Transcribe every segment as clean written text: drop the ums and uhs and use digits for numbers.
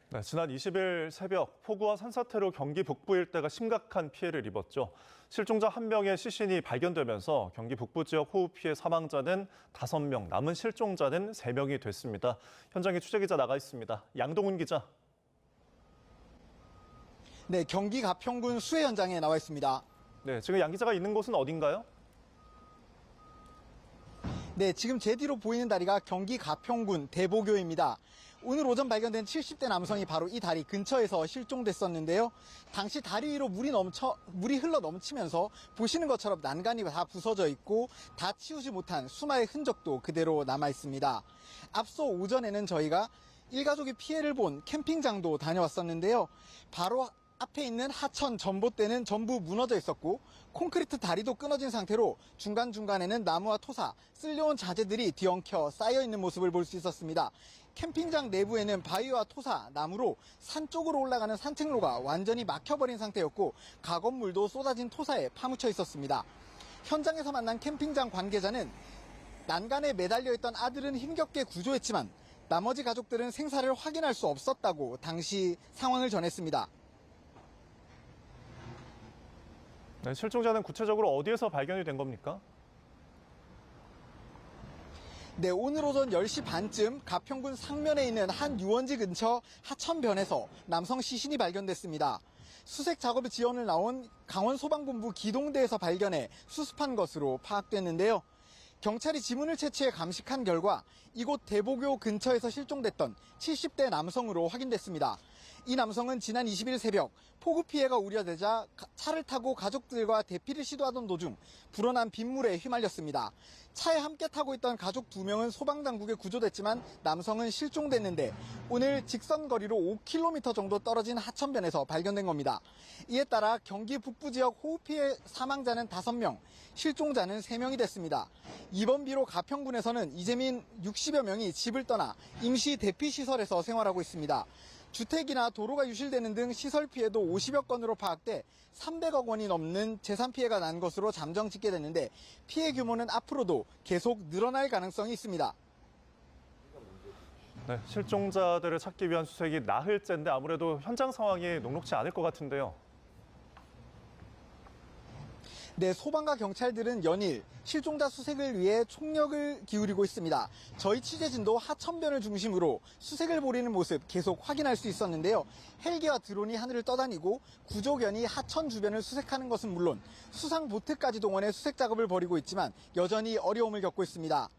네, 지난 20일 새벽 폭우와 산사태로 경기 북부 일대가 심각한 피해를 입었죠. 실종자 1명의 시신이 발견되면서 경기 북부 지역 호우 피해 사망자는 5명, 남은 실종자는 3명이 됐습니다. 현장에 취재기자 나가 있습니다. 양동훈 기자. 네, 경기 가평군 수해 현장에 나와 있습니다. 네, 지금 양 기자가 있는 곳은 어딘가요? 네, 지금 제 뒤로 보이는 다리가 경기 가평군 대보교입니다. 오늘 오전 발견된 70대 남성이 바로 이 다리 근처에서 실종됐었는데요. 당시 다리 위로 물이 흘러 넘치면서 보시는 것처럼 난간이 다 부서져 있고 다 치우지 못한 수마의 흔적도 그대로 남아 있습니다. 앞서 오전에는 저희가 일가족이 피해를 본 캠핑장도 다녀왔었는데요. 바로 앞에 있는 하천 전봇대는 전부 무너져 있었고 콘크리트 다리도 끊어진 상태로 중간중간에는 나무와 토사, 쓸려온 자재들이 뒤엉켜 쌓여 있는 모습을 볼 수 있었습니다. 캠핑장 내부에는 바위와 토사, 나무로 산 쪽으로 올라가는 산책로가 완전히 막혀버린 상태였고 가건물도 쏟아진 토사에 파묻혀 있었습니다. 현장에서 만난 캠핑장 관계자는 난간에 매달려 있던 아들은 힘겹게 구조했지만 나머지 가족들은 생사를 확인할 수 없었다고 당시 상황을 전했습니다. 네, 실종자는 구체적으로 어디에서 발견이 된 겁니까? 네, 오늘 오전 10시 반쯤 가평군 상면에 있는 한 유원지 근처 하천변에서 남성 시신이 발견됐습니다. 수색 작업에 지원을 나온 강원소방본부 기동대에서 발견해 수습한 것으로 파악됐는데요. 경찰이 지문을 채취해 감식한 결과 이곳 대보교 근처에서 실종됐던 70대 남성으로 확인됐습니다. 이 남성은 지난 20일 새벽 폭우 피해가 우려되자 차를 타고 가족들과 대피를 시도하던 도중 불어난 빗물에 휘말렸습니다. 차에 함께 타고 있던 가족 2명은 소방당국에 구조됐지만 남성은 실종됐는데 오늘 직선 거리로 5km 정도 떨어진 하천변에서 발견된 겁니다. 이에 따라 경기 북부 지역 호우 피해 사망자는 5명, 실종자는 3명이 됐습니다. 이번 비로 가평군에서는 이재민 60여 명이 집을 떠나 임시 대피시설에서 생활하고 있습니다. 주택이나 도로가 유실되는 등 시설 피해도 50여 건으로 파악돼 300억 원이 넘는 재산 피해가 난 것으로 잠정 집계됐는데 피해 규모는 앞으로도 계속 늘어날 가능성이 있습니다. 네, 실종자들을 찾기 위한 수색이 나흘째인데 아무래도 현장 상황이 녹록지 않을 것 같은데요. 네, 소방과 경찰들은 연일 실종자 수색을 위해 총력을 기울이고 있습니다. 저희 취재진도 하천변을 중심으로 수색을 벌이는 모습 계속 확인할 수 있었는데요. 헬기와 드론이 하늘을 떠다니고 구조견이 하천 주변을 수색하는 것은 물론 수상 보트까지 동원해 수색 작업을 벌이고 있지만 여전히 어려움을 겪고 있습니다.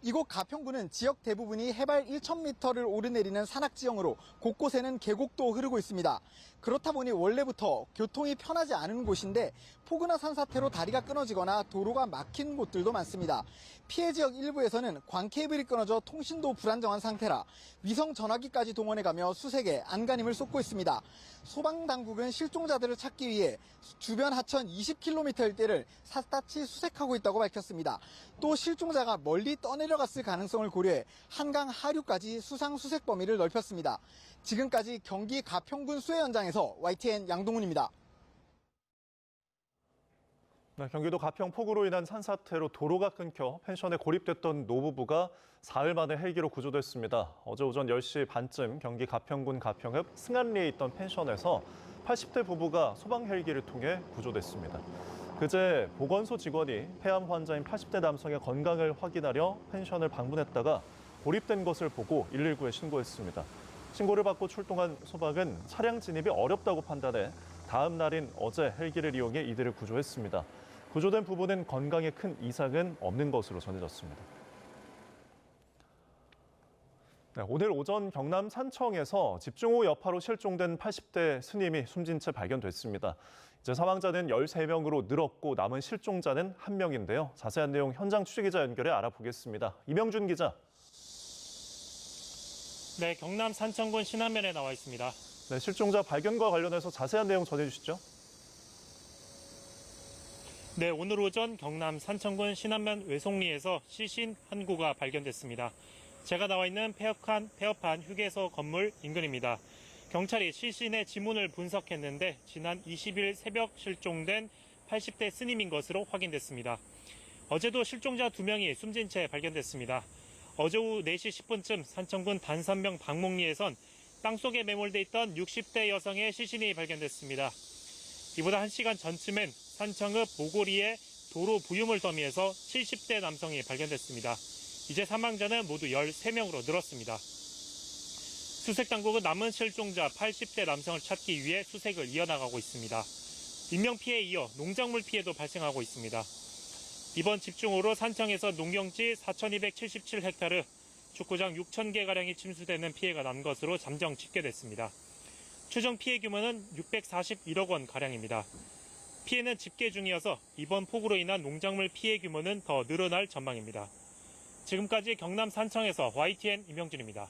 이곳 가평군은 지역 대부분이 해발 1,000m를 오르내리는 산악지형으로 곳곳에는 계곡도 흐르고 있습니다. 그렇다 보니 원래부터 교통이 편하지 않은 곳인데 폭우나 산사태로 다리가 끊어지거나 도로가 막힌 곳들도 많습니다. 피해 지역 일부에서는 광 케이블이 끊어져 통신도 불안정한 상태라 위성 전화기까지 동원해가며 수색에 안간힘을 쏟고 있습니다. 소방당국은 실종자들을 찾기 위해 주변 하천 20km 일대를 샅샅이 수색하고 있다고 밝혔습니다. 또 실종자가 멀리 떠내려갔을 가능성을 고려해 한강 하류까지 수상 수색 범위를 넓혔습니다. 지금까지 경기 가평군 수해 현장에서 YTN 양동훈입니다. 네, 경기도 가평 폭우로 인한 산사태로 도로가 끊겨 펜션에 고립됐던 노부부가 사흘 만에 헬기로 구조됐습니다. 어제 오전 10시 반쯤 경기 가평군 가평읍 승안리에 있던 펜션에서 80대 부부가 소방 헬기를 통해 구조됐습니다. 그제 보건소 직원이 폐암 환자인 80대 남성의 건강을 확인하려 펜션을 방문했다가 고립된 것을 보고 119에 신고했습니다. 신고를 받고 출동한 소방은 차량 진입이 어렵다고 판단해 다음 날인 어제 헬기를 이용해 이들을 구조했습니다. 구조된 부부는 건강에 큰 이상은 없는 것으로 전해졌습니다. 네, 오늘 오전 경남 산청에서 집중호우 여파로 실종된 80대 스님이 숨진 채 발견됐습니다. 이제 사망자는 13명으로 늘었고 남은 실종자는 1명인데요. 자세한 내용 현장 취재기자 연결해 알아보겠습니다. 이명준 기자. 네, 경남 산청군 신안면에 나와 있습니다. 네, 실종자 발견과 관련해서 자세한 내용 전해주시죠. 네, 오늘 오전 경남 산청군 신안면 외송리에서 시신 한 구가 발견됐습니다. 제가 나와 있는 폐업한 휴게소 건물 인근입니다. 경찰이 시신의 지문을 분석했는데 지난 20일 새벽 실종된 80대 스님인 것으로 확인됐습니다. 어제도 실종자 2명이 숨진 채 발견됐습니다. 어제 오후 4시 10분쯤 산청군 단선명 박목리에선 땅속에 매몰돼 있던 60대 여성의 시신이 발견됐습니다. 이보다 1시간 전쯤엔 산청읍 모고리의 도로 부유물 더미에서 70대 남성이 발견됐습니다. 이제 사망자는 모두 13명으로 늘었습니다. 수색당국은 남은 실종자 80대 남성을 찾기 위해 수색을 이어나가고 있습니다. 인명피해에 이어 농작물 피해도 발생하고 있습니다. 이번 집중호우로 산청에서 농경지 4,277헥타르, 축구장 6,000개가량이 침수되는 피해가 난 것으로 잠정 집계됐습니다. 추정 피해 규모는 641억 원가량입니다. 피해는 집계 중이어서 이번 폭우로 인한 농작물 피해 규모는 더 늘어날 전망입니다. 지금까지 경남 산청에서 YTN 임영준입니다.